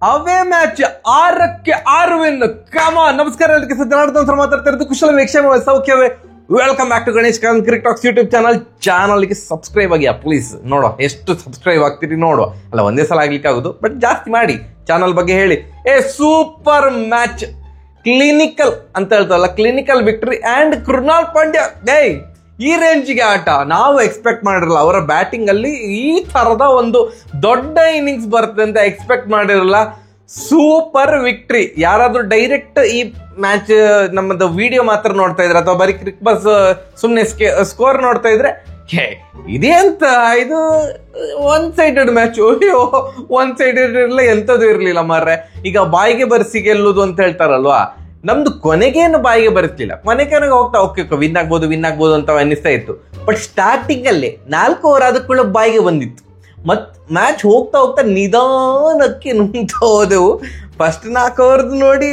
ಅವೇ match 6-6 win. ನಮಸ್ಕಾರ, ಎಲ್ಲರಿಗೆ ಜನಾರ್ದನ್ ಮಾತಾಡ್ತಾ ಇರೋದು. ಕುಶಲ ವೀಕ್ಷಣೆ ಸೌಖ್ಯವೇ? Welcome back to Ganesh cricket talks YouTube ಚಾನಲ್ಗೆ ಸಬ್ಸ್ಕ್ರೈಬ್ ಆಗಿ ಪ್ಲೀಸ್. ನೋಡುವ ಎಷ್ಟು ಸಬ್ಸ್ಕ್ರೈಬ್ ಆಗ್ತೀರಿ ನೋಡುವ. ಅಲ್ಲ, ಒಂದೇ ಸಲ ಆಗ್ಲಿಕ್ಕೆ ಆಗುದು, ಬಟ್ ಜಾಸ್ತಿ ಮಾಡಿ. ಚಾನಲ್ ಬಗ್ಗೆ ಹೇಳಿ. ಸೂಪರ್ ಮ್ಯಾಚ್, ಕ್ಲಿನಿಕಲ್ ಅಂತ ಹೇಳ್ತಾರಲ್ಲ, clinical victory and Krunal Pandya. ಈ ರೇಂಜಿಗೆ ಆಟ ನಾವು ಎಕ್ಸ್ಪೆಕ್ಟ್ ಮಾಡಿರಲ್ಲ. ಅವರ ಬ್ಯಾಟಿಂಗ್ ಅಲ್ಲಿ ಈ ತರದ ಒಂದು ದೊಡ್ಡ ಇನ್ನಿಂಗ್ಸ್ ಬರುತ್ತೆ ಅಂತ ಎಕ್ಸ್ಪೆಕ್ಟ್ ಮಾಡಿರಲ್ಲ. Super victory. ಯಾರಾದ್ರೂ ಡೈರೆಕ್ಟ್ ಈ ಮ್ಯಾಚ್ ನಮ್ಮದು ವಿಡಿಯೋ ಮಾತ್ರ ನೋಡ್ತಾ ಇದ್ರೆ ಅಥವಾ ಬರೀ ಕ್ರಿಕ್ ಬಸ್ ಸುಮ್ನೆ ಸ್ಕೋರ್ ನೋಡ್ತಾ ಇದ್ರೆ ಇದೇ ಅಂತ ಇದು ಒನ್ ಸೈಡೆಡ್ ಮ್ಯಾಚ್. ಅಯ್ಯೋ, ಒನ್ ಸೈಡೆಡ್ ಇರಲಿಲ್ಲ, ಎಂತದ್ದು ಇರ್ಲಿಲ್ಲ ಮಾರ್ರೆ. ಈಗ ಬಾಯಿಗೆ ಬರ್ಸಿ ಗೆಲ್ಲುದು ಅಂತ ಹೇಳ್ತಾರಲ್ವಾ, ನಮ್ದು ಕೊನೆಗೇನು ಬಾಯಿಗೆ ಬರುತ್ತಿಲ್ಲ. ಕೊನೆಗೆ ಹೋಗ್ತಾ ವಿನ್ ಆಗ್ಬೋದು ಅಂತ ಅನ್ನಿಸ್ತಾ ಇತ್ತು. ಬಟ್ ಸ್ಟಾರ್ಟಿಂಗ್ ಅಲ್ಲೇ 4 ಓವರ್ ಆದಕ್ಕೂ ಬಾಯಿಗೆ ಬಂದಿತ್ತು. ಮತ್ ಮ್ಯಾಚ್ ಹೋಗ್ತಾ ನಿಧಾನಕ್ಕೆ ನುಂಗ್ತಾ ಹೋದೆವು. ಫಸ್ಟ್ 4 ಓವರ್ದು ನೋಡಿ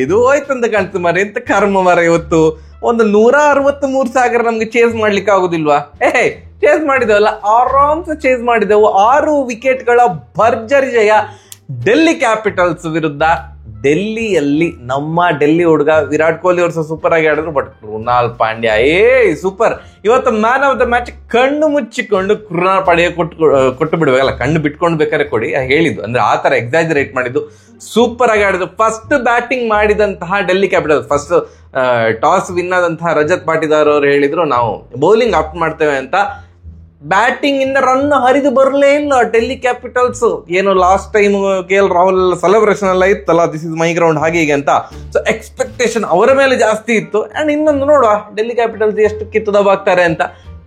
ಇದು ಹೋಯ್ತು ಅಂತ ಕಾಣ್ತು ಮರ. ಎಂತ ಕರ್ಮ ಮರ. ಇವತ್ತು ಒಂದು 163 ನಮ್ಗೆ ಚೇಸ್ ಮಾಡ್ಲಿಕ್ಕೆ ಆಗುದಿಲ್ವಾ? ಚೇಸ್ ಮಾಡಿದೆವಲ್ಲ, ಆರಾಮ್ಸೆ ಚೇಸ್ ಮಾಡಿದೆವು. 6 ವಿಕೆಟ್ಗಳ ಭರ್ಜರಿ ಜಯ ಡೆಲ್ಲಿ ಕ್ಯಾಪಿಟಲ್ಸ್ ವಿರುದ್ಧ. ಡೆಲ್ಲಿಯಲ್ಲಿ ನಮ್ಮ ಡೆಲ್ಲಿ ಹುಡುಗ ವಿರಾಟ್ ಕೊಹ್ಲಿ ಅವರು ಸೂಪರ್ ಆಗಿ ಆಡಿದ್ರು. But Krunal Pandya super. ಇವತ್ತು ಮ್ಯಾನ್ ಆಫ್ ದ ಮ್ಯಾಚ್ ಕಣ್ಣು ಮುಚ್ಚಿಕೊಂಡು ಕೃಣಾಲ್ ಪಾಂಡ್ಯ ಕೊಟ್ಟು ಬಿಡ್ಬೇಕಲ್ಲ, ಕಣ್ಣು ಬಿಟ್ಕೊಂಡು ಬೇಕಾದ್ರೆ ಕೊಡಿ ಹೇಳಿದ್ದು. ಅಂದ್ರೆ ಆ ತರ ಎಕ್ಸಾಜರೇಟ್ ಮಾಡಿದ್ದು. ಸೂಪರ್ ಆಗಿ ಆಡಿದ್ರು. ಫಸ್ಟ್ ಬ್ಯಾಟಿಂಗ್ ಮಾಡಿದಂತಹ Delhi capitals, first toss win ಆದಂತಹ ರಜತ್ ಪಾಟಿದಾರ್ ಅವರು ಹೇಳಿದ್ರು ನಾವು ಬೌಲಿಂಗ್ ಅಪ್ ಮಾಡ್ತೇವೆ ಅಂತ. ಬ್ಯಾಟಿಂಗ್ ಇಂದ ರನ್ ಹರಿದು ಬರಲೇ ಇಲ್ಲ ಡೆಲ್ಲಿ ಕ್ಯಾಪಿಟಲ್ಸ್. ಏನು last time KL Rahul celebration ಎಲ್ಲ ಇತ್ತಲ್ಲ, ದಿಸ್ ಇಸ್ ಮೈ ಗ್ರೌಂಡ್ ಹಾಗೆ ಹೀಗೆ ಅಂತ. ಸೊ ಎಕ್ಸ್ಪೆಕ್ಟೇಷನ್ ಅವರ ಮೇಲೆ ಜಾಸ್ತಿ ಇತ್ತು. ಅಂಡ್ ಇನ್ನೊಂದು ನೋಡುವ, ಡೆಲ್ಲಿ ಕ್ಯಾಪಿಟಲ್ಸ್ ಎಷ್ಟು ಕಿತ್ತು ದಬಾಗ್ತಾರೆ ಅಂತ.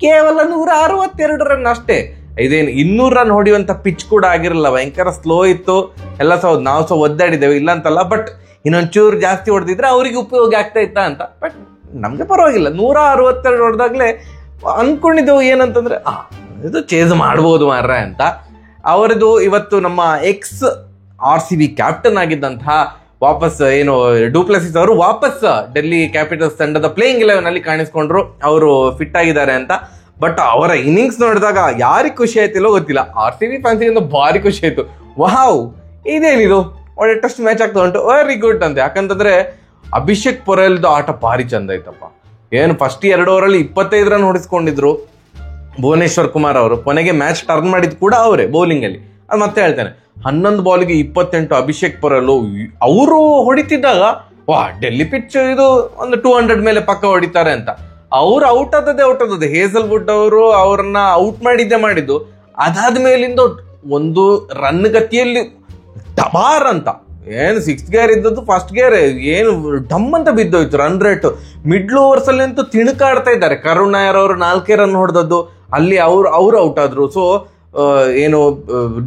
ಕೇವಲ 162 ರನ್ ಅಷ್ಟೇ. ಇದೇನು 200 ರನ್ ಹೊಡೆಯುವಂತ ಪಿಚ್ ಕೂಡ ಆಗಿರಲ್ಲ, ಭಯಂಕರ ಸ್ಲೋ ಇತ್ತು ಎಲ್ಲ. ನಾವು ಒದ್ದಾಡಿದ್ದೇವೆ, ಇಲ್ಲ ಅಂತಲ್ಲ. ಬಟ್ ಇನ್ನೊಂಚೂರು ಜಾಸ್ತಿ ಹೊಡೆದಿದ್ರೆ ಅವರಿಗೆ ಉಪಯೋಗ ಆಗ್ತಾ ಇತ್ತ ಅಂತ. ಬಟ್ ನಮ್ಗೆ ಪರವಾಗಿಲ್ಲ, 162 ಹೊಡೆದಾಗ್ಲೇ ಅನ್ಕೊಂಡಿದ್ದೆವು ಏನಂತಂದ್ರೆ ಇದು ಚೇಸ್ ಮಾಡ್ಬೋದು ಮಾರ್ರೆ ಅಂತ. ಅವರದು ಇವತ್ತು ನಮ್ಮ ಎಕ್ಸ್ RCB ಕ್ಯಾಪ್ಟನ್ ಆಗಿದ್ದಂತಹ ವಾಪಸ್ ಏನು ಡುಪ್ಲೆಸಿಸ್ ಅವರು ವಾಪಸ್ ಡೆಲ್ಲಿ ಕ್ಯಾಪಿಟಲ್ಸ್ ತಂಡದ ಪ್ಲೇಯಿಂಗ್ 11 ಅಲ್ಲಿ ಕಾಣಿಸ್ಕೊಂಡ್ರು. ಅವರು ಫಿಟ್ ಆಗಿದ್ದಾರೆ ಅಂತ. ಬಟ್ ಅವರ ಇನ್ನಿಂಗ್ಸ್ ನೋಡಿದಾಗ ಯಾರಿಗೆ ಖುಷಿ ಆಯ್ತಿಲ್ಲೋ ಗೊತ್ತಿಲ್ಲ, RCB ಫ್ಯಾನ್ಸಿಗೆ ಭಾರಿ ಖುಷಿ ಆಯ್ತು. ವಾವ್, ಇದೇನಿದು ಒಳ್ಳೆ ಟೆಸ್ಟ್ ಮ್ಯಾಚ್ ಆಗ್ತಾ ಉಂಟು, ವೆರಿ ಗುಡ್ ಅಂತ. ಯಾಕಂತಂದ್ರೆ ಅಭಿಷೇಕ್ ಪೊರೆಲ್ದು ಆಟ ಭಾರಿ ಚಂದ ಐತಪ್ಪ. ಏನು ಫಸ್ಟ್ 2 ಓವರಲ್ಲಿ 25 ರನ್ ಹೊಡಿಸ್ಕೊಂಡಿದ್ರು ಭುವನೇಶ್ವರ್ ಕುಮಾರ್ ಅವರು. ಕೊನೆಗೆ ಮ್ಯಾಚ್ ಟರ್ನ್ ಮಾಡಿದ್ ಕೂಡ ಅವರೇ ಬೌಲಿಂಗ್ ಅಲ್ಲಿ. ಅದು ಮತ್ತೆ ಹೇಳ್ತೇನೆ, 11 ಬಾಲ್ಗೆ 28 ಅಭಿಷೇಕ್ ಪೊರೆಲ್ ಅವರು ಹೊಡಿತಿದ್ದಾಗ ಡೆಲ್ಲಿ ಪಿಚ್ ಇದು ಒಂದು 200 ಮೇಲೆ ಪಕ್ಕ ಹೊಡಿತಾರೆ ಅಂತ. ಅವ್ರು ಔಟ್ ಆದದ್ದೇ. ಹೇಸಲ್ ವುಡ್ ಅವರು ಅವ್ರನ್ನ ಔಟ್ ಮಾಡಿದ್ದು. ಅದಾದ ಮೇಲಿಂದ ಒಂದು ರನ್ ಗತಿಯಲ್ಲಿ ಡಬಾರ್ ಅಂತ, ಏನು 6th ಗೇರ್ ಇದ್ದದ್ದು 1st ಗೇರ್ ಏನು ಡಮ್ ಅಂತ ಬಿದ್ದೋಯ್ತು ರನ್ ರೇಟ್. ಮಿಡ್ಲ್ ಓವರ್ಸ್ ಅಲ್ಲಿ ಅಂತೂ ತಿಣುಕಾಡ್ತಾ ಇದ್ದಾರೆ. ಕರುಣ್ ನಾಯರ್ ಅವರು 4 ರನ್ ಹೊಡೆದದ್ದು ಅಲ್ಲಿ ಅವ್ರು ಔಟ್ ಆದ್ರು. ಸೊ ಏನು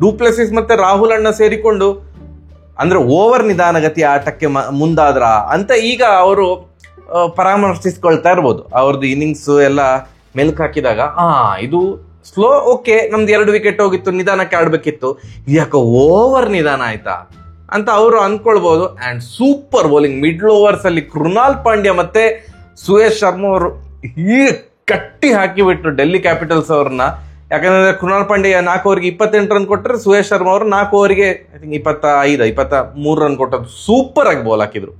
ಡುಪ್ಲೆಸಿಸ್ ಮತ್ತೆ ರಾಹುಲ್ ಅಣ್ಣ ಸೇರಿಕೊಂಡು ಅಂದ್ರೆ ಓವರ್ ನಿಧಾನಗತಿ ಆಟಕ್ಕೆ ಮುಂದಾದ್ರ ಅಂತ ಈಗ ಅವರು ಪರಾಮರ್ಶಿಸ್ಕೊಳ್ತಾ ಇರ್ಬೋದು. ಅವ್ರದ್ದು ಇನ್ನಿಂಗ್ಸ್ ಎಲ್ಲ ಮೆಲ್ಕ್ ಹಾಕಿದಾಗ ಇದು ಸ್ಲೋ, ಓಕೆ ನಮ್ದು 2 ವಿಕೆಟ್ ಹೋಗಿತ್ತು, ನಿಧಾನಕ್ಕೆ ಆಡ್ಬೇಕಿತ್ತು, ಯಾಕೆ ಓವರ್ ನಿಧಾನ ಆಯ್ತಾ ಅಂತ ಅವರು ಅನ್ಕೊಳ್ಬಹುದು. And super bowling middle overs ಅಲ್ಲಿ ಕೃಣಾಲ್ ಪಾಂಡ್ಯ ಮತ್ತೆ ಸುಯೇಶ್ ಶರ್ಮಾ ಅವರು ಹೀಗೆ ಕಟ್ಟಿ ಹಾಕಿಬಿಟ್ರು ಡೆಲ್ಲಿ ಕ್ಯಾಪಿಟಲ್ಸ್ ಅವ್ರನ್ನ. ಯಾಕಂದ್ರೆ ಕೃಣಾಲ್ ಪಾಂಡ್ಯ 4 ಓವರ್ಗೆ 28 ರನ್ ಕೊಟ್ಟರೆ, ಸುಯೇಶ್ ಶರ್ಮಾ ಅವರು 4 ಓವರ್ಗೆ ಐ ಥಿಂಕ್ 23 ರನ್ ಕೊಟ್ಟರು. ಸೂಪರ್ ಆಗಿ ಬಾಲ್ ಹಾಕಿದ್ರು.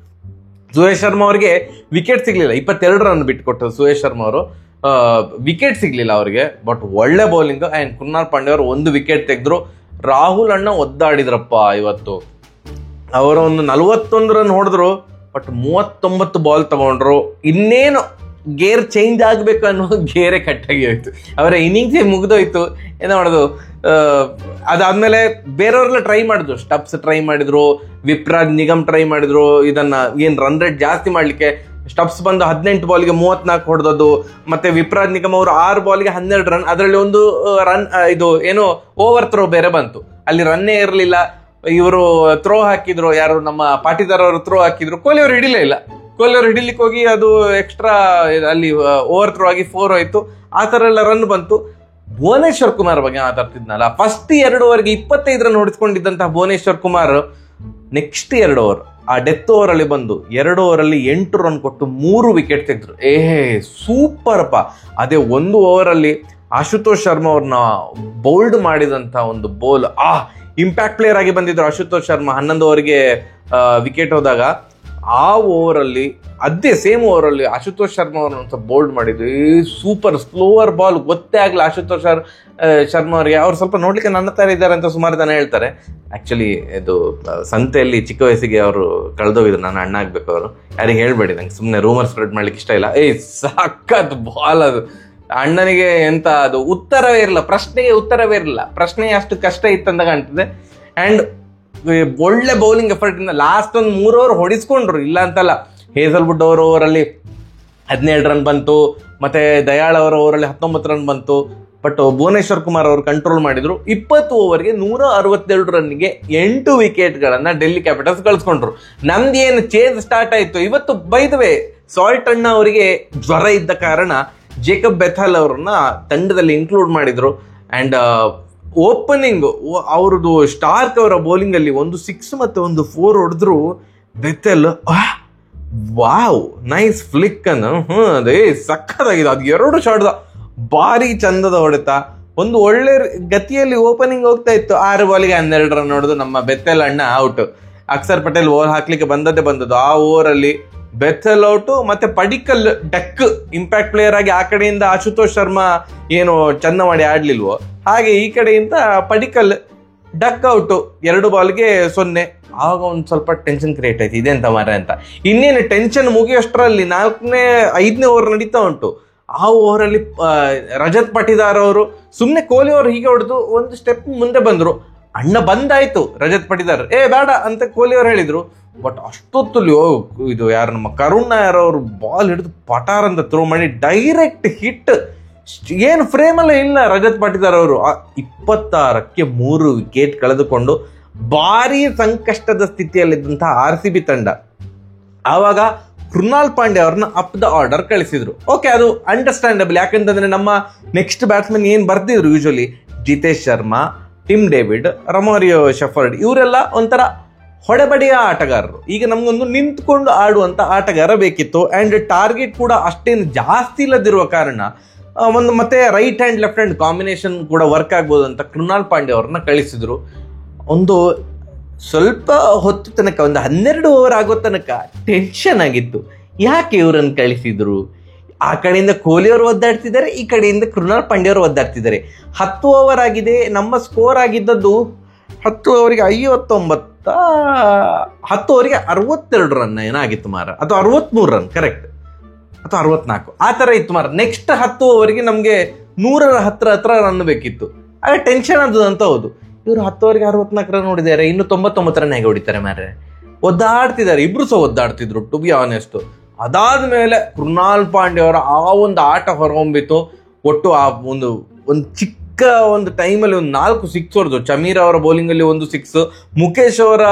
ಸುಯೇಶ್ ಶರ್ಮಾ ಅವರಿಗೆ ವಿಕೆಟ್ ಸಿಗ್ಲಿಲ್ಲ, 22 ರನ್ ಬಿಟ್ಟು ಕೊಟ್ಟರು ಸುಯೇಶ್ ಶರ್ಮಾ ಅವರು. ವಿಕೆಟ್ ಸಿಗ್ಲಿಲ್ಲ ಅವರಿಗೆ, ಬಟ್ ಒಳ್ಳೆ ಬೌಲಿಂಗ್. ಅಂಡ್ ಕೃಣಾಲ್ ಪಾಂಡ್ಯ ಅವರು 1 ವಿಕೆಟ್ ತೆಗೆದ್ರು. ರಾಹುಲ್ ಅಣ್ಣ ಒದ್ದಾಡಿದ್ರಪ್ಪ ಇವತ್ತು. ಅವರು ಒಂದು 41 ರನ್ ಹೊಡೆದ್ರು, ಬಟ್ 39 ಬಾಲ್ ತಗೊಂಡ್ರು. ಇನ್ನೇನು ಗೇರ್ ಚೇಂಜ್ ಆಗ್ಬೇಕು ಅನ್ನೋ ಗೇರೆ ಕಟ್ಟಾಗಿ ಹೋಯ್ತು. ಅವರ ಇನ್ನಿಂಗ್ಸೇ ಮುಗ್ದೋಯ್ತು. ಏನೋ ಮಾಡೋದು. ಅದಾದ್ಮೇಲೆ ಬೇರೆಯವ್ರೆಲ್ಲ ಟ್ರೈ ಮಾಡಿದ್ರು, ಸ್ಟಬ್ಸ್ ಟ್ರೈ ಮಾಡಿದ್ರು, ವಿಪ್ರಾಜ್ ನಿಗಮ್ ಟ್ರೈ ಮಾಡಿದ್ರು. ಇದನ್ನ ಏನ್ ರನ್ ರೇಟ್ ಜಾಸ್ತಿ ಮಾಡ್ಲಿಕ್ಕೆ ಸ್ಟಬ್ಸ್ ಬಂದು 18 ಬಾಲ್ಗೆ 34 ಹೊಡೆದದ್ದು. ಮತ್ತೆ ವಿಪ್ರಾಜ್ ನಿಗಮ್ ಅವರು 6 ಬಾಲ್ಗೆ 12 ರನ್. ಅದರಲ್ಲಿ ಒಂದು ರನ್ ಇದು ಏನು ಓವರ್ ಥ್ರೋ ಬೇರೆ ಬಂತು, ಅಲ್ಲಿ ರನ್ನೇ ಇರಲಿಲ್ಲ. ಇವರು ಥ್ರೋ ಹಾಕಿದ್ರು, ಯಾರು ನಮ್ಮ ಪಾಟಿದಾರ್ ಅವರು ಥ್ರೋ ಹಾಕಿದ್ರು. ಕೊಹ್ಲಿ ಅವರು ಹಿಡಿಲೇ ಇಲ್ಲ. ಕೊಹ್ಲಿ ಅವರು ಹಿಡಿಲಿಕ್ಕೆ ಹೋಗಿ ಅದು ಎಕ್ಸ್ಟ್ರಾ ಅಲ್ಲಿ ಓವರ್ ಥ್ರೋ ಆಗಿ 4 ಹೋಯ್ತು. ಆ ತರ ಎಲ್ಲ ರನ್ ಬಂತು. ಭುವನೇಶ್ವರ್ ಕುಮಾರ್ ಬಗ್ಗೆ ಮಾತಾಡ್ತಿದ್ನಲ್ಲ, ಫಸ್ಟ್ 2 ಓವರ್ಗೆ 25 ರನ್ ಹೊಡಿಸ್ಕೊಂಡಿದ್ದಂತಹ ಭುವನೇಶ್ವರ್ ಕುಮಾರ್ ನೆಕ್ಸ್ಟ್ 2 ಓವರ್ ಆ ಡೆತ್ ಓವರ್ ಅಲ್ಲಿ ಬಂದು 2 ಓವರಲ್ಲಿ 8 ರನ್ ಕೊಟ್ಟು 3 ವಿಕೆಟ್ ತೆಗೆದ್ರು. ಸೂಪರ್ ಅಪ್ಪ. ಅದೇ 1 ಓವರ್ ಅಲ್ಲಿ ಆಶುತೋಷ್ ಶರ್ಮಾ ಅವ್ರನ್ನ ಬೌಲ್ಡ್ ಮಾಡಿದಂತ ಒಂದು ಬೌಲ್ ಇಂಪ್ಯಾಕ್ಟ್ ಪ್ಲೇಯರ್ ಆಗಿ ಬಂದಿದ್ರು ಆಶುತೋಷ್ ಶರ್ಮಾ 11 ಓವರ್ಗೆ ವಿಕೆಟ್ ಹೋದಾಗ. ಆ ಓವರಲ್ಲಿ ಅದೇ ಸೇಮ್ ಓವರಲ್ಲಿ ಆಶುತೋಷ್ ಶರ್ಮಾ ಅವ್ರನ್ನ ಸ್ವಲ್ಪ ಬೋಲ್ಡ್ ಮಾಡಿದ್ರು. ಸೂಪರ್ ಸ್ಲೋವರ್ ಬಾಲ್ ಗೊತ್ತೇ ಆಗಲ್ಲ ಆಶುತೋಷ್ ಶರ್ಮಾ ಅವರಿಗೆ. ಅವ್ರು ಸ್ವಲ್ಪ ನೋಡ್ಲಿಕ್ಕೆ ನನ್ನ ತರ ಇದ್ದಾರೆ ಅಂತ ಸುಮಾರು ಜನ ಹೇಳ್ತಾರೆ. ಆಕ್ಚುಲಿ ಇದು ಸಂತೆಯಲ್ಲಿ ಚಿಕ್ಕ ವಯಸ್ಸಿಗೆ ಅವರು ಕಳೆದೋಗಿದ್ರು. ನಾನು ಅಣ್ಣ ಆಗ್ಬೇಕು ಅವರು, ಯಾರಿಗೆ ಹೇಳ್ಬೇಡಿ, ನಂಗೆ ಸುಮ್ಮನೆ ರೂಮರ್ ಸ್ಪ್ರೆಡ್ ಮಾಡ್ಲಿಕ್ಕೆ ಇಷ್ಟ ಇಲ್ಲ. ಸಖತ್ ಬಾಲ್ ಅದು. ಅಣ್ಣನಿಗೆ ಎಂತ ಅದು ಉತ್ತರವೇ ಇರಲ್ಲ, ಪ್ರಶ್ನೆಗೆ ಉತ್ತರವೇ ಇರಲ್ಲ. ಪ್ರಶ್ನೆ ಅಷ್ಟು ಕಷ್ಟ ಇತ್ತಂತ ಕಾಣ್ತದೆ. ಅಂಡ್ ಒಳ್ಳೆ ಬೌಲಿಂಗ್ ಎಫರ್ಟ್ ಇಂದ ಲಾಸ್ಟ್ ಒಂದು 3 ಓವರ್ ಹೊಡಿಸ್ಕೊಂಡ್ರು, ಇಲ್ಲ ಅಂತಲ್ಲ. ಹೇಸಲ್ವುಡ್ ಅವರ ಓವರಲ್ಲಿ 17 ರನ್ ಬಂತು, ಮತ್ತೆ ದಯಾಳ್ ಅವರ ಓವರಲ್ಲಿ 19 ರನ್ ಬಂತು. ಬಟ್ ಭುವನೇಶ್ವರ್ ಕುಮಾರ್ ಅವರು ಕಂಟ್ರೋಲ್ ಮಾಡಿದ್ರು. 20 ಓವರ್ಗೆ 162 ರನ್ಗೆ 8 ವಿಕೆಟ್ಗಳನ್ನ ಡೆಲ್ಲಿ ಕ್ಯಾಪಿಟಲ್ಸ್ ಕಳ್ಸ್ಕೊಂಡ್ರು. ನಮ್ದೇನು ಚೇಂಜ್ ಸ್ಟಾರ್ಟ್ ಆಯ್ತು ಇವತ್ತು. ಬೈ ದ ವೇ, ಸಾಲ್ಟ್ ಅಣ್ಣ ಅವರಿಗೆ ಜ್ವರ ಇದ್ದ ಕಾರಣ ಜೇಕಬ್ ಬೆಥಲ್ ಅವರನ್ನ ತಂಡದಲ್ಲಿ ಇನ್ಕ್ಲೂಡ್ ಮಾಡಿದ್ರು. ಅಂಡ್ ಓಪನಿಂಗ್ ಅವ್ರದ್ದು ಸ್ಟಾರ್ಕ್ ಅವರ ಬೌಲಿಂಗ್ ಅಲ್ಲಿ ಒಂದು 6 ಮತ್ತೆ ಒಂದು 4 ಹೊಡೆದ್ರು. ಬೆಥೆಲ್ ವಾವ್ ನೈಸ್ ಫ್ಲಿಕ್ ಅನ್ನು ಅದೇ ಸಕ್ಕತ್ತಾಗಿದೆ. ಅದು 2 ಶಾಟ್ ಭಾರಿ ಚಂದದ ಹೊಡೆತ. ಒಂದು ಒಳ್ಳೆ ಗತಿಯಲ್ಲಿ ಓಪನಿಂಗ್ ಹೋಗ್ತಾ ಇತ್ತು. 6 ಬಾಲಿಗೆ 12 ರನ್ ಹೊಡೆದು ನಮ್ಮ ಬೆಥೆಲ್ ಅಣ್ಣ ಔಟ್. ಅಕ್ಷರ್ ಪಟೇಲ್ ಓವರ್ ಹಾಕ್ಲಿಕ್ಕೆ ಬಂದದ್ದು. ಆ ಓವರ್ ಅಲ್ಲಿ ಬೆಥೆಲ್ ಔಟ್, ಮತ್ತೆ ಪಡಿಕಲ್ ಡಕ್ ಇಂಪ್ಯಾಕ್ಟ್ ಪ್ಲೇಯರ್ ಆಗಿ ಆ ಕಡೆಯಿಂದ ಆಶುತೋಷ್ ಶರ್ಮಾ ಏನು ಚಂದ ಮಾಡಿ ಆಡ್ಲಿಲ್ವೋ ಹಾಗೆ ಈ ಕಡೆಯಿಂದ ಪಡಿಕಲ್ ಡಕ್ ಔಟ್ 2 ಬಾಲ್ಗೆ 0. ಆಗ ಒಂದು ಸ್ವಲ್ಪ ಟೆನ್ಷನ್ ಕ್ರಿಯೇಟ್ ಆಯ್ತು, ಇದೆಂತ ಮಾರ ಅಂತ. ಇನ್ನೇನು ಟೆನ್ಷನ್ ಮುಗಿಯೋಷ್ಟರಲ್ಲಿ 5ನೇ ಓವರ್ ನಡೀತಾ ಉಂಟು. ಆ ಓವರಲ್ಲಿ ರಜತ್ ಪಟಿದಾರ್ ಅವರು ಸುಮ್ಮನೆ ಕೊಹ್ಲಿ ಅವರು ಹೀಗೆ ಹೊಡೆದು ಒಂದು ಸ್ಟೆಪ್ ಮುಂದೆ ಬಂದ್ರು. ಅಣ್ಣ ಬಂದಾಯ್ತು, ರಜತ್ ಪಟಿದಾರ್ ಬೇಡ ಅಂತ ಕೊಹ್ಲಿ ಅವರು ಹೇಳಿದ್ರು. ಬಟ್ ಅಷ್ಟೊತ್ತಲ್ಲಿ ಇದು ಯಾರು ನಮ್ಮ ಕರುಣ್ ನಾಯರ್ ಅವರು ಬಾಲ್ ಹಿಡಿದು ಪಟಾರ್ ಅಂತ ಥ್ರೋ ಮಾಡಿ ಡೈರೆಕ್ಟ್ ಹಿಟ್. ಏನು ಫ್ರೇಮಲ್ಲೇ ಇಲ್ಲ ರಜತ್ ಪಾಟಿದಾರ್ ಅವರು. 26ಕ್ಕೆ 3 ವಿಕೆಟ್ ಕಳೆದುಕೊಂಡು ಭಾರಿ ಸಂಕಷ್ಟದ ಸ್ಥಿತಿಯಲ್ಲಿದ್ದಂತಹ RCB ತಂಡ ಆವಾಗ ಕೃಣಾಲ್ ಪಾಂಡ್ಯ ಅವ್ರನ್ನ ಅಪ್ ದ ಆರ್ಡರ್ ಕಳಿಸಿದ್ರು. ಓಕೆ, ಅದು ಅಂಡರ್ಸ್ಟ್ಯಾಂಡಬಲ್. ಯಾಕಂತಂದ್ರೆ ನಮ್ಮ ನೆಕ್ಸ್ಟ್ ಬ್ಯಾಟ್ಸ್ಮನ್ ಏನ್ ಬರ್ತಿದ್ರು usually Jitesh Sharma, Tim David, Romario Shepherd, ಇವರೆಲ್ಲ ಒಂಥರ ಹೊಡೆಬಡಿಯ ಆಟಗಾರರು. ಈಗ ನಮ್ಗೊಂದು ನಿಂತ್ಕೊಂಡು ಆಡುವಂತ ಆಟಗಾರ ಬೇಕಿತ್ತು. ಅಂಡ್ ಟಾರ್ಗೆಟ್ ಕೂಡ ಅಷ್ಟೇನು ಜಾಸ್ತಿ ಇಲ್ಲದಿರುವ ಕಾರಣ ಒಂದು ಮತ್ತೆ right hand left hand combination ಕೂಡ ವರ್ಕ್ ಆಗ್ಬೋದು ಅಂತ ಕೃಣಾಲ್ ಪಾಂಡ್ಯ ಅವ್ರನ್ನ ಕಳಿಸಿದ್ರು. ಒಂದು ಸ್ವಲ್ಪ ಹೊತ್ತು ತನಕ, ಒಂದು 12 ಓವರ್ ಆಗೋ ತನಕ ಟೆನ್ಷನ್ ಆಗಿತ್ತು. ಯಾಕೆ ಇವರನ್ನು ಕಳಿಸಿದ್ರು? ಆ ಕಡೆಯಿಂದ ಕೊಹ್ಲಿ ಅವರು ಒದ್ದಾಡ್ತಿದ್ದಾರೆ, ಈ ಕಡೆಯಿಂದ ಕೃಣಾಲ್ ಪಾಂಡ್ಯ ಅವರು ಒದ್ದಾಡ್ತಿದ್ದಾರೆ. 10 ಓವರ್ ಆಗಿದೆ. ನಮ್ಮ ಸ್ಕೋರ್ ಆಗಿದ್ದದ್ದು 10 ಓವರಿಗೆ 59, 10 ಓವರಿಗೆ 62 ರನ್ ಏನಾಗಿತ್ತು ಮಾರ, ಅಥವಾ 63 ರನ್ ಕರೆಕ್ಟ್, ಅಥವಾ 64 ಆ ತರ ಇತ್ತು ಮಾರ. ನೆಕ್ಸ್ಟ್ 10 ಓವರ್ಗೆ ನಮ್ಗೆ 100ರ ಹತ್ರ ರನ್ ಬೇಕಿತ್ತು. ಆಗ ಟೆನ್ಷನ್ ಆದದ್ದು ಅಂತ. ಹೌದು, ಇವರು 10 ಓವರ್ಗೆ 64 ರನ್ ಹೊಡಿದ್ದಾರೆ, ಇನ್ನು 99 ರನ್ ಹೇಗೆ ಹೊಡಿತಾರೆ ಮಾರ್ರೆ? ಒದ್ದಾಡ್ತಿದ್ದಾರೆ, ಇಬ್ರು ಸಹ ಒದ್ದಾಡ್ತಿದ್ರು ಟು ಬಿ ಆನೆಸ್ಟ್. ಅದಾದ್ಮೇಲೆ ಕೃಣಾಲ್ ಪಾಂಡ್ಯ ಅವರ ಆ ಒಂದು ಆಟ ಹೊರಹೊಮ್ಬಿತು. ಒಟ್ಟು ಆ ಒಂದು ಚಿಕ್ಕ ಒಂದು ಟೈಮಲ್ಲಿ ಒಂದು 4 ಸಿಕ್ಸ್ ಹೊಡೆದು. ಚಮೀರ್ ಅವರ ಬೌಲಿಂಗ್ ಅಲ್ಲಿ 1 6, ಮುಖೇಶ್ ಅವರ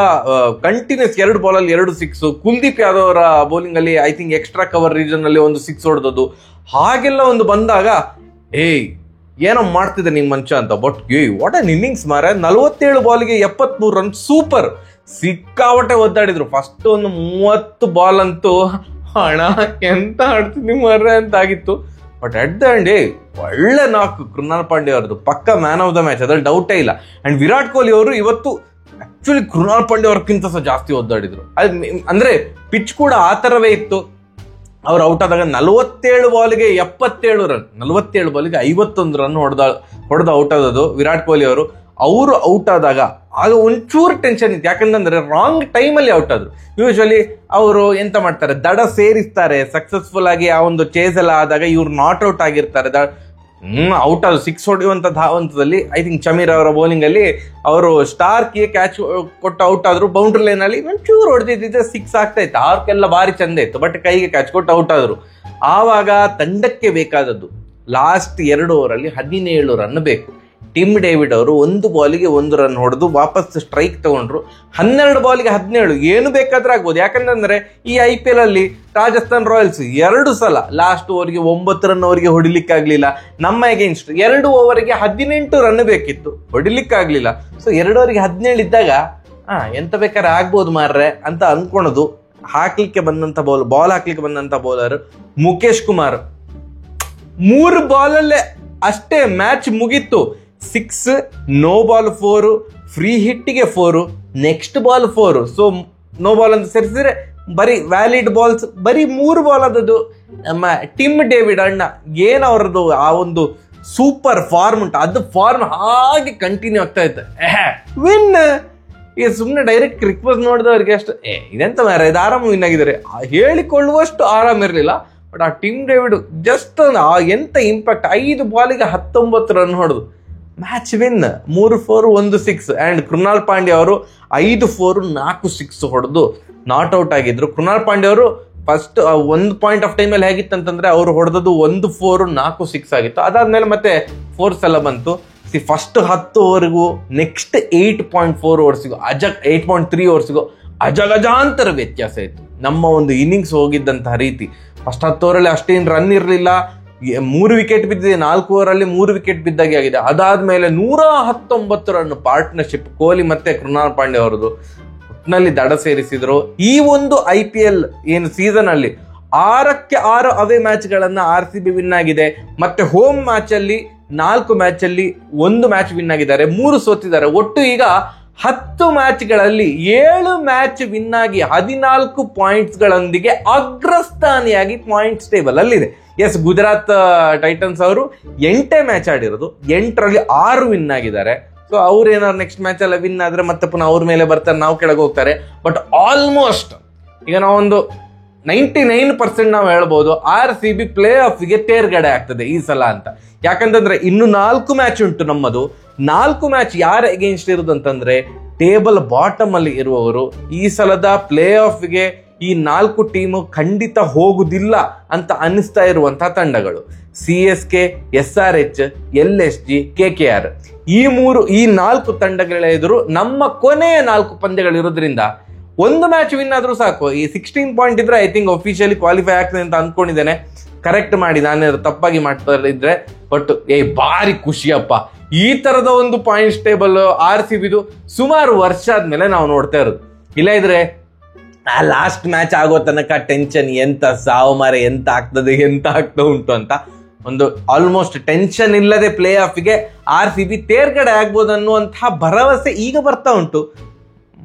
ಕಂಟಿನ್ಯೂಸ್ 2 ಬಾಲಲ್ಲಿ 2 6, ಕುಲ್ದೀಪ್ ಯಾದವ್ ಅವರ ಬೌಲಿಂಗ್ ಅಲ್ಲಿ I think extra cover region ಅಲ್ಲಿ 1 6 ಹೊಡೆದದ್ದು. ಹಾಗೆಲ್ಲ ಒಂದು ಬಂದಾಗ ಏನೋ ಮಾಡ್ತಿದ್ದೆ ನಿಮ್ ಮನುಷ್ಯ ಅಂತ. ಬಟ್ ವಾಟ್ ಅನ್ ಇನ್ನಿಂಗ್ಸ್ ಮಾರ. 47 ಬಾಲ್ಗೆ 73 ರನ್, ಸೂಪರ್. ಸಿಕ್ಕಾಪಟ್ಟೆ ಒದ್ದಾಡಿದ್ರು. ಫಸ್ಟ್ ಒಂದು 30 ಬಾಲ್ ಅಂತೂ ಹಣ ಎಂತ ಆಡ್ತಿದ್ವಿ ಮರ್ರೆ ಅಂತ ಆಗಿತ್ತು. ಬಟ್ ಅಟ್ ದ ಎಂಡ್ ಒಳ್ಳೆ ನಾಲ್ಕು ಕೃಣಾಲ್ ಪಾಂಡ್ಯ ಅವ್ರದ್ದು, ಪಕ್ಕ ಮ್ಯಾನ್ ಆಫ್ ದ ಮ್ಯಾಚ್, ಅದ್ರಲ್ಲಿ ಡೌಟೇ ಇಲ್ಲ. ಅಂಡ್ ವಿರಾಟ್ ಕೊಹ್ಲಿ ಅವರು ಇವತ್ತು ಆಕ್ಚುಲಿ ಕೃಣಾಲ್ ಪಾಂಡ್ಯ ಅವ್ರಕ್ಕಿಂತ ಸಹ ಜಾಸ್ತಿ ಒದ್ದಾಡಿದ್ರು. ಅಂದ್ರೆ ಪಿಚ್ ಕೂಡ ಆ ತರವೇ ಇತ್ತು. ಅವ್ರು ಔಟ್ ಆದಾಗ 47 ಬಾಲ್ಗೆ 77 ರನ್, 47 ಬಾಲ್ಗೆ 51 ರನ್ ಹೊಡೆದ ಔಟ್ ಆದದ್ದು ವಿರಾಟ್ ಕೊಹ್ಲಿ ಅವರು ಔಟ್ ಆದಾಗ ಆಗ ಒಂಚೂರು ಟೆನ್ಷನ್ ಇತ್ತು. ಯಾಕಂತಂದ್ರೆ ರಾಂಗ್ ಟೈಮಲ್ಲಿ ಔಟ್ ಆದ್ರು. ಯೂಶಲಿ ಅವರು ಎಂತ ಮಾಡ್ತಾರೆ, ದಡ ಸೇರಿಸ್ತಾರೆ. ಸಕ್ಸಸ್ಫುಲ್ ಆಗಿ ಆ ಒಂದು ಚೇಸ್ ಎಲ್ಲ ಆದಾಗ ಇವ್ರು ನಾಟ್ ಔಟ್ ಆಗಿರ್ತಾರೆ. ಔಟ್ ಆದ್ರು 6 ಹೊಡೆಯುವಂತ ಧಾವಂತದಲ್ಲಿ ಐ ಥಿಂಕ್ ಚಮೀರ್ ಅವರ ಬೌಲಿಂಗ್ ಅಲ್ಲಿ ಅವರು ಸ್ಟಾರ್ಕ್ಗೆ ಕ್ಯಾಚ್ ಕೊಟ್ಟು ಔಟ್ ಆದ್ರು. ಬೌಂಡ್ರಿ ಲೈನ್ ಅಲ್ಲಿ ಒಂಚೂರು ಹೊಡೆದಿದ್ದಿದ್ರೆ 6 ಆಗ್ತಾ ಇತ್ತು. ಆರ್ಕೆಲ್ಲ ಭಾರಿ ಚಂದ ಇತ್ತು. ಬಟ್ ಕೈಗೆ ಕ್ಯಾಚ್ ಕೊಟ್ಟು ಔಟ್ ಆದ್ರು. ಆವಾಗ ತಂಡಕ್ಕೆ ಬೇಕಾದದ್ದು ಲಾಸ್ಟ್ 2 ಓವರಲ್ಲಿ 17 ರನ್ ಬೇಕು. ಟಿಮ್ ಡೇವಿಡ್ ಅವರು 1 ಬಾಲಿಗೆ 1 ರನ್ ಹೊಡೆದು ವಾಪಸ್ ಸ್ಟ್ರೈಕ್ ತಗೊಂಡ್ರು. 12 ಬಾಲಿಗೆ 17 ಏನು ಬೇಕಾದ್ರೆ ಆಗ್ಬೋದು. ಯಾಕಂತಂದ್ರೆ ಈ IPL ಅಲ್ಲಿ ರಾಜಸ್ಥಾನ್ ರಾಯಲ್ಸ್ 2 ಸಲ ಲಾಸ್ಟ್ ಓವರ್ಗೆ 9 ರನ್ ಅವರಿಗೆ ಹೊಡಿಲಿಕ್ಕಾಗ್ಲಿಲ್ಲ. ನಮ್ಮ ಅಗೇನ್ಸ್ಟ್ 2 ಓವರ್ಗೆ 18 ರನ್ ಬೇಕಿತ್ತು, ಹೊಡಿಲಿಕ್ಕಾಗ್ಲಿಲ್ಲ. ಸೊ 2 ಓವರ್ಗೆ 17 ಇದ್ದಾಗ ಎಂತ ಬೇಕಾದ್ರೆ ಆಗ್ಬೋದು ಮಾರ್ರೆ ಅಂತ ಅನ್ಕೊಳೋದು. ಹಾಕ್ಲಿಕ್ಕೆ ಬಂದಂತ ಬಾಲ್ ಹಾಕ್ಲಿಕ್ಕೆ ಬಂದಂತ ಬೌಲರ್ ಮುಖೇಶ್ ಕುಮಾರ್ 3 ಬಾಲಲ್ಲೇ ಅಷ್ಟೇ ಮ್ಯಾಚ್ ಮುಗೀತು. 6, ನೋ ಬಾಲ್ 4, ಫ್ರೀ ಹಿಟ್ಟಿಗೆ 4, next ball 4. So no ball ಅಂತ ಸೇರಿಸಿದ್ರೆ ಬರೀ ವ್ಯಾಲಿಡ್ ಬಾಲ್ಸ್ ಬರೀ 3 ಬಾಲ್ ಆದದ್ದು. ನಮ್ಮ ಟಿಮ್ ಡೇವಿಡ್ ಅಣ್ಣ ಏನ್ ಅವ್ರದ್ದು ಆ ಒಂದು ಸೂಪರ್ ಫಾರ್ಮ್ ಉಂಟು, ಅದು ಫಾರ್ಮ್ ಹಾಗೆ ಕಂಟಿನ್ಯೂ ಆಗ್ತಾ ಇತ್ತು. ವಿನ್. ಈಗ ಸುಮ್ಮನೆ ಡೈರೆಕ್ಟ್ ಕ್ರಿಕ್ಬಸ್ ನೋಡಿದವ್ರಿಗೆ ಅಷ್ಟು ಇದೆಂತ ಮಾರ ಇದು ಆರಾಮ ವಿನ್ ಆಗಿದ್ದಾರೆ ಹೇಳಿಕೊಳ್ಳುವಷ್ಟು ಆರಾಮ ಇರಲಿಲ್ಲ. ಬಟ್ ಆ ಟಿಮ್ ಡೇವಿಡ್ ಜಸ್ಟ್ ಎಂತ ಇಂಪ್ಯಾಕ್ಟ್, 5 ಬಾಲಿಗೆ 19 ರನ್ ಹೊಡೆದು match win. 3 4 1 6. And Krunal Pandya ಅವರು 5 4 4 6 ಹೊಡೆದು ನಾಟ್ ಔಟ್ ಆಗಿದ್ರು. ಕೃಣಾಲ್ ಪಾಂಡ್ಯ ಅವರು ಫಸ್ಟ್ ಒಂದು ಪಾಯಿಂಟ್ ಆಫ್ ಟೈಮಲ್ಲಿ ಹೇಗಿತ್ತಂತಂದ್ರೆ ಅವ್ರು ಹೊಡೆದದ್ದು 1 4 4 6 ಆಗಿತ್ತು. ಅದಾದ್ಮೇಲೆ ಮತ್ತೆ 4 ಎಲ್ಲ ಬಂತು. ಫಸ್ಟ್ 10 ಓವರ್ಗೂ ನೆಕ್ಸ್ಟ್ 8.4 ಓವರ್ಸಿಗೂ 8.3 ಓವರ್ಸಿಗೂ ಅಜಗಜಾಂತರ ವ್ಯತ್ಯಾಸ ಇತ್ತು ನಮ್ಮ ಒಂದು ಇನ್ನಿಂಗ್ಸ್ ಹೋಗಿದ್ದಂತಹ ರೀತಿ. ಫಸ್ಟ್ 10 ಓವರಲ್ಲಿ ಅಷ್ಟೇನು ರನ್ ಇರಲಿಲ್ಲ, 3 ವಿಕೆಟ್ ಬಿದ್ದಿದೆ, 4 ಓವರಲ್ಲಿ 3 ವಿಕೆಟ್ ಬಿದ್ದಾಗೆ ಆಗಿದೆ. ಅದಾದ್ಮೇಲೆ 119 ರನ್ ಪಾರ್ಟ್ನರ್ಶಿಪ್ ಕೊಹ್ಲಿ ಮತ್ತೆ ಕೃಣಾಲ್ ಪಾಂಡ್ಯ ಅವರದು ನಲ್ಲಿ ದಡ ಸೇರಿಸಿದ್ರು. ಈ ಒಂದು IPL ಏನು ಸೀಸನ್ ಅಲ್ಲಿ 6ಕ್ಕೆ 6 ಅವೇ ಮ್ಯಾಚ್ ಗಳನ್ನ RCB ವಿನ್ ಆಗಿದೆ. ಮತ್ತೆ ಹೋಮ್ ಮ್ಯಾಚ್ ಅಲ್ಲಿ 4 ಮ್ಯಾಚ್ ಅಲ್ಲಿ 1 ಮ್ಯಾಚ್ ವಿನ್ ಆಗಿದ್ದಾರೆ, 3 ಸೋತಿದ್ದಾರೆ. ಒಟ್ಟು ಈಗ 10 ಮ್ಯಾಚ್ಗಳಲ್ಲಿ 7 ಮ್ಯಾಚ್ ವಿನ್ ಆಗಿ 14 ಪಾಯಿಂಟ್ಸ್ ಗಳೊಂದಿಗೆ ಅಗ್ರಸ್ಥಾನಿಯಾಗಿ ಪಾಯಿಂಟ್ಸ್ ಟೇಬಲ್ ಅಲ್ಲಿದೆ. ಎಸ್, ಗುಜರಾತ್ ಟೈಟನ್ಸ್ ಅವರು 8 ಮ್ಯಾಚ್ ಆಡಿರೋದು, 8ರಲ್ಲಿ 6 ವಿನ್ ಆಗಿದ್ದಾರೆ. ಸೊ ಅವ್ರು ಏನಾದ್ರು ನೆಕ್ಸ್ಟ್ ಮ್ಯಾಚ್ ಎಲ್ಲ ವಿನ್ ಆದ್ರೆ ಮತ್ತೆ ಪುನಃ ಅವ್ರ ಮೇಲೆ ಬರ್ತಾರೆ, ನಾವು ಕೆಳಗೆ ಹೋಗ್ತಾರೆ. ಬಟ್ ಆಲ್ಮೋಸ್ಟ್ ಈಗ ನಾವೊಂದು 99% ನಾವು ಹೇಳ್ಬೋದು RCB ಪ್ಲೇ ಆಫ್ಗೆ ತೇರ್ಗಡೆ ಆಗ್ತದೆ ಈ ಸಲ ಅಂತ. ಯಾಕಂತಂದ್ರೆ ಇನ್ನು 4 ಮ್ಯಾಚ್ ಉಂಟು ನಮ್ಮದು. 4 ಮ್ಯಾಚ್ ಯಾರ ಎಗೇನ್ಸ್ಟ್ ಇರುವುದು ಅಂತಂದ್ರೆ ಟೇಬಲ್ ಬಾಟಮ್ ಅಲ್ಲಿ ಇರುವವರು. ಈ ಸಲದ ಪ್ಲೇ ಆಫ್ಗೆ ಈ 4 ಟೀಮು ಖಂಡಿತ ಹೋಗುದಿಲ್ಲ ಅಂತ ಅನಿಸ್ತಾ ಇರುವಂತಹ ತಂಡಗಳು CSK, SRH, LSG, KKR. ಈ 4 ತಂಡಗಳ ಎದುರು ನಮ್ಮ ಕೊನೆಯ 4 ಪಂದ್ಯಗಳಿರೋದ್ರಿಂದ 1 ಮ್ಯಾಚ್ ವಿನ್ ಆದ್ರೂ ಸಾಕು. ಈ 16 ಪಾಯಿಂಟ್ ಇದ್ರೆ ಐ ಥಿಂಕ್ ಅಫಿಷಿಯಲಿ ಕ್ವಾಲಿಫೈ ಆಗ್ತದೆ ಅಂತ ಅನ್ಕೊಂಡಿದ್ದೇನೆ. ಕರೆಕ್ಟ್ ಮಾಡಿ ನಾನು ತಪ್ಪಾಗಿ ಮಾಡ್ತಾ ಇದ್ರೆ. ಬಟ್ ಭಾರಿ ಖುಷಿಯಪ್ಪ, ಈ ತರದ ಒಂದು ಪಾಯಿಂಟ್ಸ್ ಟೇಬಲ್ RCBದು ಸುಮಾರು ವರ್ಷ ಆದ್ಮೇಲೆ ನಾವು ನೋಡ್ತಾ ಇರೋದು. ಇಲ್ಲ ಇದ್ರೆ ಆ ಲಾಸ್ಟ್ ಮ್ಯಾಚ್ ಆಗೋ ತನಕ ಟೆನ್ಷನ್, ಎಂತ ಸಾವು ಮಾರೆ, ಎಂತ ಆಗ್ತಾ ಉಂಟು ಅಂತ ಒಂದು ಆಲ್ಮೋಸ್ಟ್ ಟೆನ್ಷನ್ ಇಲ್ಲದೆ ಪ್ಲೇ ಆಫ್ಗೆ RCB ತೇರ್ಗಡೆ ಆಗ್ಬೋದು ಅನ್ನುವಂತಹ ಭರವಸೆ ಈಗ ಬರ್ತಾ ಉಂಟು.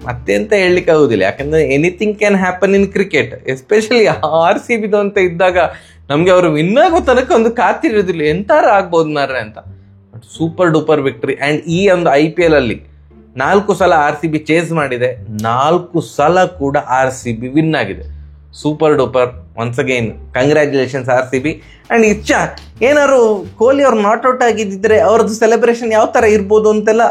ಮತ್ತೆ ಅಂತ ಹೇಳಲಿಕ್ಕೆ ಆಗುದಿಲ್ಲ, ಯಾಕಂದ್ರೆ anything can happen in cricket. Especially RCBದು ಅಂತ ಇದ್ದಾಗ ನಮ್ಗೆ ಅವರು ವಿನ್ ಆಗೋ ತನಕ ಒಂದು ಕಾತಿರೋದಿಲ್ಲ, ಎಂತಾರ ಆಗ್ಬೋದು ಮಾರ್ರೆ ಅಂತ. But super duper victory. And ಈ ಒಂದು IPL ಅಲ್ಲಿ 4 ಸಲ RCB ಚೇಸ್ ಮಾಡಿದೆ, 4 ಸಲ ಕೂಡ RCB ವಿನ್ ಆಗಿದೆ. Super duper. Once again congratulations RCB. And ಏನಾದ್ರು ಕೊಹ್ಲಿ ಅವ್ರು ನಾಟ್ ಔಟ್ ಆಗಿದ್ದಿದ್ರೆ ಅವ್ರದ್ದು ಸೆಲೆಬ್ರೇಷನ್ ಯಾವ ತರ ಇರ್ಬೋದು ಅಂತೆಲ್ಲ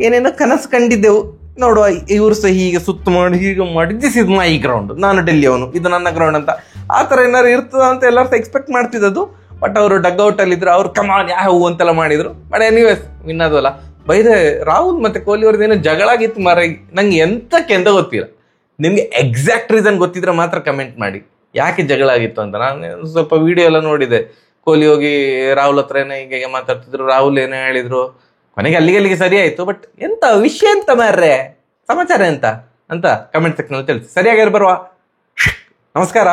ಏನೇನೋ ಕನಸು ಕಂಡಿದ್ದೆವು. ನೋಡುವ, ಇವರು ಸಹ ಹೀಗೆ ಸುತ್ತ ಮಾಡಿ ಹೀಗೆ ಮಾಡಿ ದಿಸ್ ಇಸ್ ಮೈ ಗ್ರೌಂಡ್, ನಾನು ಡೆಲ್ಲಿ ಅವನು, ಇದು ನನ್ನ ಗ್ರೌಂಡ್ ಅಂತ ಆ ಥರ ಏನಾದ್ರು ಇರ್ತದ ಅಂತ ಎಲ್ಲರೂ ಎಕ್ಸ್ಪೆಕ್ಟ್ ಮಾಡ್ತಿದ್ದದು. ಬಟ್ ಅವರು ಡಗ್ ಔಟ್ ಅಲ್ಲಿ ಇದ್ರು, ಅವ್ರು ಕಮಾನ್ ಯಾವು ಅಂತೆಲ್ಲ ಮಾಡಿದ್ರು. ಬಟ್ ಎನಿವೇಸ್ ವಿನ್ ಆದವಲ್ಲ. ಬೈದೆ ರಾಹುಲ್ ಮತ್ತೆ ಕೊಹ್ಲಿ ಅವ್ರದ್ದೇನೋ ಜಗಳ ಆಗಿತ್ತು ಮಾರ, ನಂಗೆ ಎಂತ ಗೊತ್ತಿಲ್ಲ. ನಿಮ್ಗೆ ಎಕ್ಸಾಕ್ಟ್ ರೀಸನ್ ಗೊತ್ತಿದ್ರೆ ಮಾತ್ರ ಕಮೆಂಟ್ ಮಾಡಿ ಯಾಕೆ ಜಗಳ ಆಗಿತ್ತು ಅಂತ. ನಾನು ಸ್ವಲ್ಪ ವಿಡಿಯೋ ಎಲ್ಲ ನೋಡಿದೆ. ಕೊಹ್ಲಿ ಹೋಗಿ ರಾಹುಲ್ ಹತ್ರ ಏನೋ ಹೀಗೆ ಮಾತಾಡ್ತಿದ್ರು, ರಾಹುಲ್ ಏನೋ ಹೇಳಿದ್ರು, ಕೊನೆಗೆ ಅಲ್ಲಿಗೆ ಸರಿ ಆಯ್ತು. ಬಟ್ ಎಂತ ವಿಷಯ ಎಂತ ಮಾರ್ರೆ, ಸಮಾಚಾರ ಎಂತ ಅಂತ ಕಮೆಂಟ್ ಸೆಕ್ಷನ್ ಅಲ್ಲಿ ತಿಳಿಸಿ. ಸರಿಯಾಗಿ ಬರುವ. ನಮಸ್ಕಾರ.